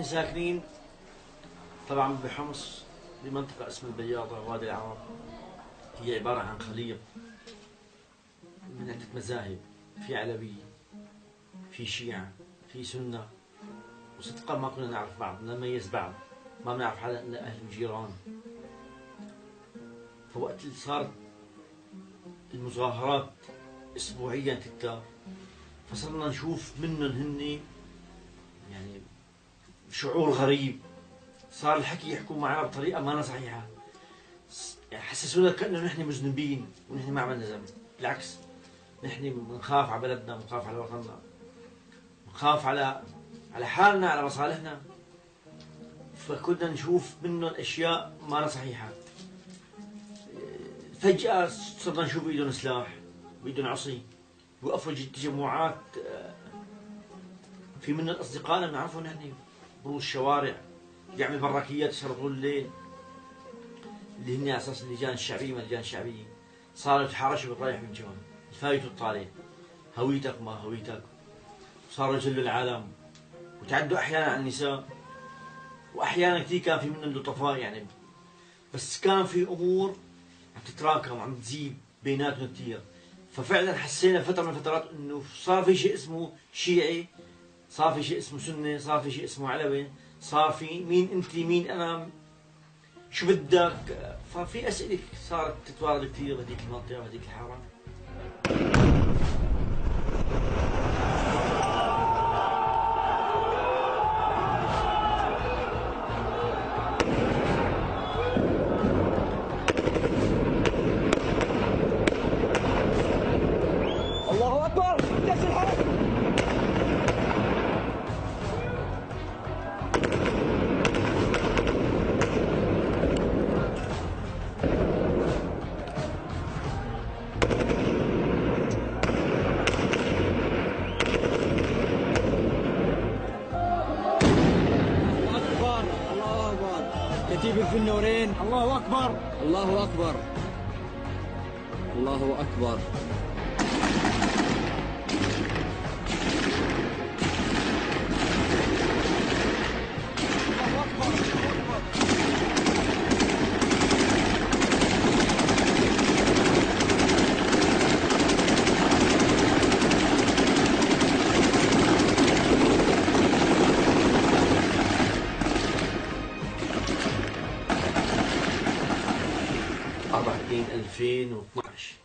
ساكنين طبعا بحمص بمنطقة اسمها البياضة وادي العرب. هي عبارة عن خليط من عدة مذاهب، في علوي، في شيعة، في سنة، وصدقا ما كنا نعرف بعض، نميز بعض، ما بنعرف حدا إلا أهل وجيران. فوقت اللي صارت المظاهرات أسبوعيا تكتر، فصرنا نشوف منهم هن يعني شعور غريب. صار الحكي يحكوا معنا بطريقة ما صحيحة، يعني حسسونا كأنه نحن مذنبين ونحن ما عملنا ذنب. بالعكس، نحن بنخاف على بلدنا، بنخاف على وطننا، بنخاف على حالنا، على مصالحنا. فكنا نشوف منهم أشياء ما صحيحة. فجأة صرنا نشوف بإيدهم سلاح، بإيدهم عصي، وقفوا تجمعات. في منهم أصدقائنا بنعرفهم نحن بروز الشوارع، بيعمل براكيات يسهروا طول الليل، اللي هن على أساس اللجان الشعبية. ما اللجان الشعبية صاروا يتحرشوا بالرايح من جون، الفايت والطالع، هويتك ما هويتك. صاروا يجلوا العالم وتعدوا أحيانا على النساء، وأحيانا كثير كان في منهم لطفاء يعني، بس كان في أمور عم تتراكم وعم تزيد بيناتهم كثير. ففعلا حسينا فترة من الفترات إنه صار في شيء اسمه شيعي، صار في شيء اسمه سنة، صار في شيء اسمه علوي، صار في مين أنت مين أنا شو بدك. ففي أسئلة صارت تتوارد كثير بهذيك المنطقة وهذيك الحارة. الله أكبر! جيش الحرس! كتيبة في النورين. الله أكبر! الله أكبر! الله أكبر! أربعة 2012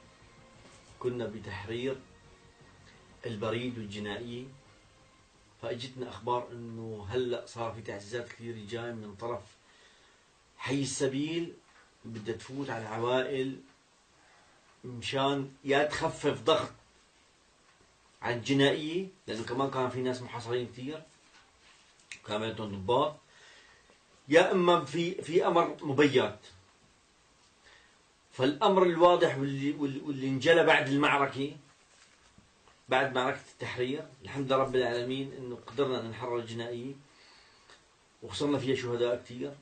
كنا بتحرير البريد والجنائية، فاجتنا اخبار انه هلا صار في تعزيزات كثيره جاي من طرف حي السبيل، بدها تفوت على العوائل مشان يا تخفف ضغط على الجنائيه، لانه كمان كان في ناس محاصرين كثير كان عندهم ضباط، يا اما في امر مبيت. فالامر الواضح واللي انجلى بعد المعركه، بعد معركه التحرير، الحمد لله رب العالمين انه قدرنا ان نحرر الجنائيه وخسرنا فيها شهداء كثير.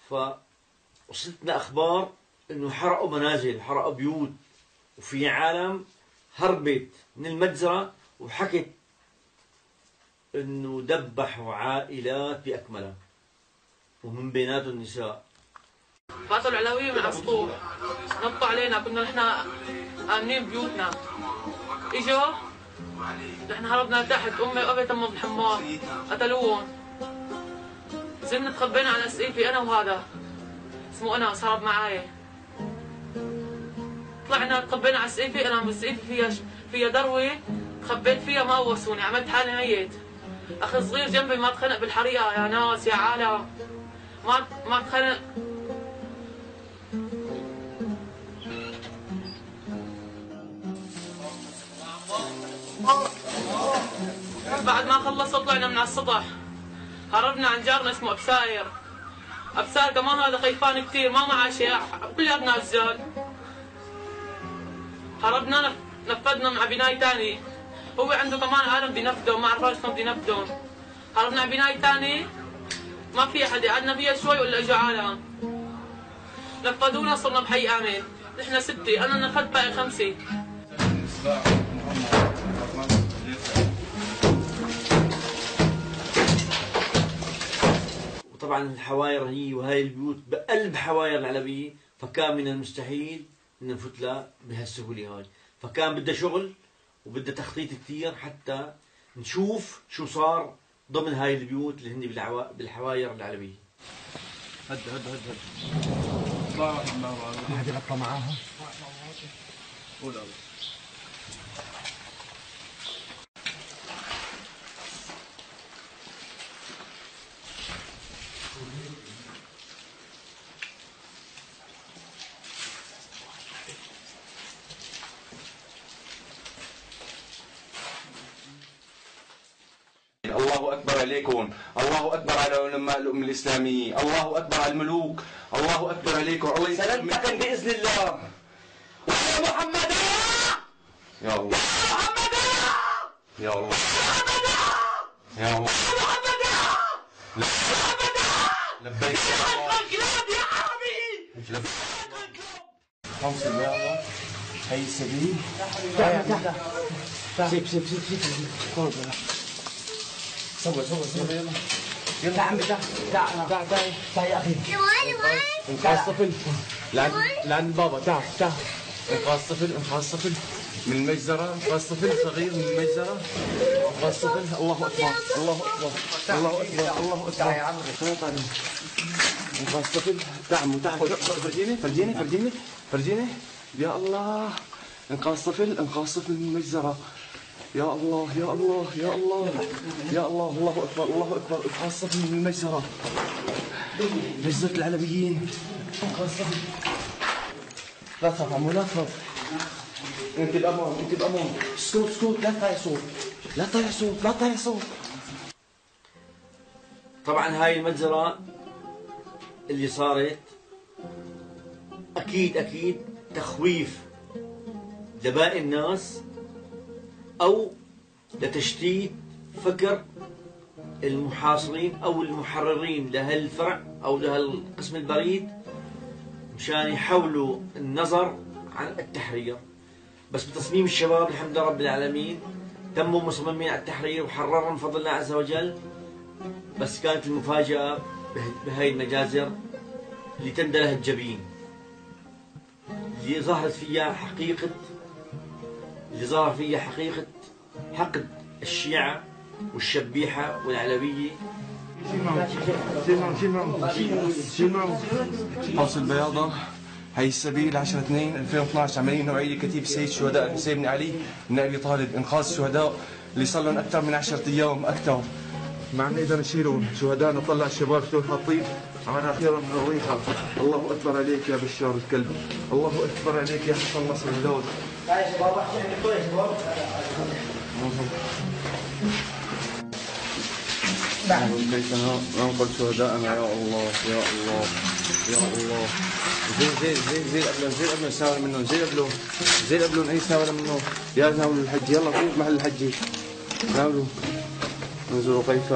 فوصلتنا اخبار انه حرقوا منازل، حرقوا بيوت، وفي عالم هربت من المجزره وحكت انه ذبحوا عائلات باكملها ومن بيناتهم النساء. بعثوا العلوية من على السطوح، نطوا علينا، كنا نحن آمنين بيوتنا. اجوا نحن هربنا لتحت، امي وابي تموا بالحمار، قتلوهم. نزلنا تخبينا على اسقيفي انا وهذا اسمه انس هرب معاي. طلعنا تخبينا على اسقيفي، انا اسقيفي فيها دروه، تخبيت فيها ما وصوني، عملت حالي ميت. اخي صغير جنبي ما تخنق بالحريقه يا ناس يا عالم، ما تخنق. بعد ما خلصوا طلعنا من على السطح، هربنا عن جارنا اسمه ابساير. ابساير كمان هذا خيفان كثير، ما معه شيء، كلياتنا رجال. هربنا نفذنا مع بناي ثاني، هو عنده كمان عالم بينفذهم، ما عرفنا شلون بينفذهم. هربنا على بناي ثاني ما في احد، قعدنا فيها شوي ولا اجوا عالم نفذونا، صرنا بحي امن. نحن 6، انا نفذت باقي 5. طبعا الحواير هي وهاي البيوت بقلب حواير العلبية، فكان من المستحيل ان نفوت لها بهالسهولة هاي، فكان بدها شغل وبدها تخطيط كثير حتى نشوف شو صار ضمن هاي البيوت اللي هن بالحواير العلبية. هد واحد يغطى معاها. ولا الله أكبر عليكم، الله أكبر على علماء الأمة الإسلامية، الله أكبر على الملوك، الله أكبر عليكم، الله سلامتكم بإذن الله. يا محمد يا الله، يا الله، يا الله، لبيك يا الله، خمس البياضة هي السبيل. سوي يلا عمي تعال يا اخي. انقاذ طفل لعند بابا. تعال انقاذ طفل من المجزرة، انقاذ طفل صغير من المجزرة، انقاذ طفل. الله اكبر الله اكبر الله اكبر الله اكبر. يا عمري انقاذ طفل. تعال فرجيني يا الله. انقاذ طفل من المجزرة. يا الله يا الله يا الله يا الله. الله اكبر الله اكبر. انقاذ طفل من المجزرة، مجزرة العلبيين. انقاذ طفل. لا تخاف عمو لا تخاف. انت بامان. سكوت لا تطلع صوت. طبعا هاي المجزرة اللي صارت اكيد تخويف لباقي الناس او لتشتيت فكر المحاصرين او المحررين لهالفرع او لهالقسم البريد، مشان يحاولوا النظر عن التحرير. بس بتصميم الشباب الحمد لله رب العالمين تموا مصممين على التحرير وحررهم بفضل الله عز وجل. بس كانت المفاجأة بهاي المجازر اللي تندى لها الجبين، اللي ظهر فيها حقيقة حقد الشيعة والشبيحة والعلوية. قوس البياضة هي السبيل 10/2/2012 عملية نوعية كتيب سيد شهداء الحسين بن علي بن أبي طالب، إنقاذ الشهداء اللي صار لهم أكثر من 10 أيام أكثر. ما عم نقدر نشيلهم شهداء، نطلع الشباب شلون حاطين على خيرهم من الريحة. الله أكبر عليك يا بشار الكلب، الله أكبر عليك يا حسن نصر الهلال. هاي شباب احكي يا شباب. ليتنا ننقذ شهداءنا يا الله يا الله يا الله. زي قبلهم ساور منهم، زي قبلهم اي ساور منهم. يا ناولوا الحج، يلا في محل الحج ناولوا. انظروا كيف